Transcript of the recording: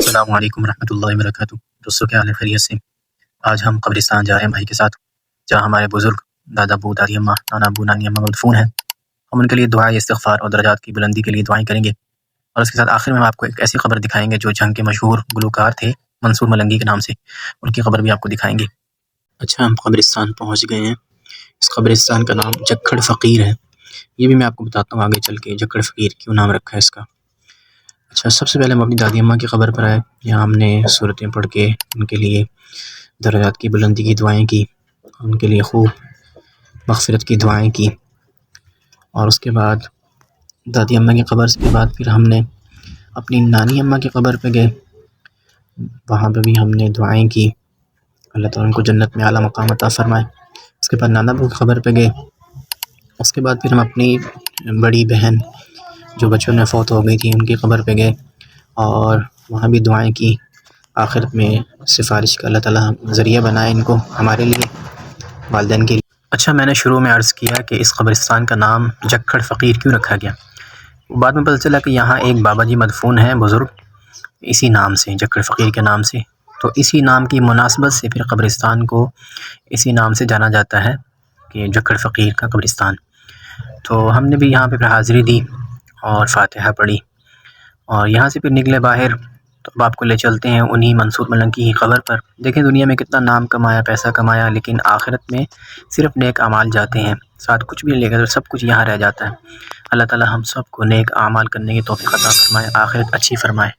السلام علیکم ورحمۃ اللہ وبرکاتہ۔ دوستوں کیا حال ہے؟ خیریت سے؟ آج ہم قبرستان جا رہے ہیں بھائی کے ساتھ، جہاں ہمارے بزرگ دادا ابو دادی اماں نانا ابو نانی اماں مدفون ہیں۔ ہم ان کے لیے دعائیں استغفار اور درجات کی بلندی کے لیے دعائیں کریں گے، اور اس کے ساتھ آخر میں ہم آپ کو ایک ایسی قبر دکھائیں گے جو جنگ کے مشہور گلوکار تھے منصور ملنگی کے نام سے، ان کی قبر بھی آپ کو دکھائیں گے۔ اچھا، ہم قبرستان پہنچ گئے ہیں۔ اس قبرستان کا نام جکھڑ فقیر ہے۔ یہ بھی میں آپ کو بتاتا ہوں آگے چل کے جکھڑ فقیر کیوں نام رکھا ہے اس کا۔ اچھا، سب سے پہلے ہم اپنی دادی اماں کی قبر پر آئے۔ یہاں ہم نے سورتیں پڑھ کے ان کے لیے درجات کی بلندی کی دعائیں کی، ان کے لیے خوب مغفرت کی دعائیں کی، اور اس کے بعد دادی اماں کی قبر کے بعد پھر ہم نے اپنی نانی اماں کی قبر پہ گئے۔ وہاں پہ بھی ہم نے دعائیں کی، اللہ تعالیٰ ان کو جنت میں اعلیٰ مقام عطا فرمائے۔ اس کے بعد نانا ابو کی قبر پہ گئے۔ اس کے بعد پھر ہم اپنی بڑی بہن جو بچپن میں فوت ہو گئی تھی ان کی قبر پہ گئے، اور وہاں بھی دعائیں کی۔ آخرت میں سفارش کا اللہ تعالیٰ ذریعہ بنائے ان کو ہمارے لیے، والدین کے لیے۔ اچھا، میں نے شروع میں عرض کیا کہ اس قبرستان کا نام جکھڑ فقیر کیوں رکھا گیا۔ بعد میں پتہ چلا کہ یہاں ایک بابا جی مدفون ہیں بزرگ، اسی نام سے، جکھڑ فقیر کے نام سے، تو اسی نام کی مناسبت سے پھر قبرستان کو اسی نام سے جانا جاتا ہے کہ جکھڑ فقیر کا قبرستان۔ تو ہم نے بھی یہاں پہ حاضری دی اور فاتحہ پڑھی، اور یہاں سے پھر نکلے باہر۔ تو اب آپ کو لے چلتے ہیں انہی منصور ملنگی کی قبر پر۔ دیکھیں دنیا میں کتنا نام کمایا، پیسہ کمایا، لیکن آخرت میں صرف نیک اعمال جاتے ہیں، ساتھ کچھ بھی نہیں لے گا، سب کچھ یہاں رہ جاتا ہے۔ اللہ تعالیٰ ہم سب کو نیک اعمال کرنے کی توفیق عطا فرمائے، آخرت اچھی فرمائے۔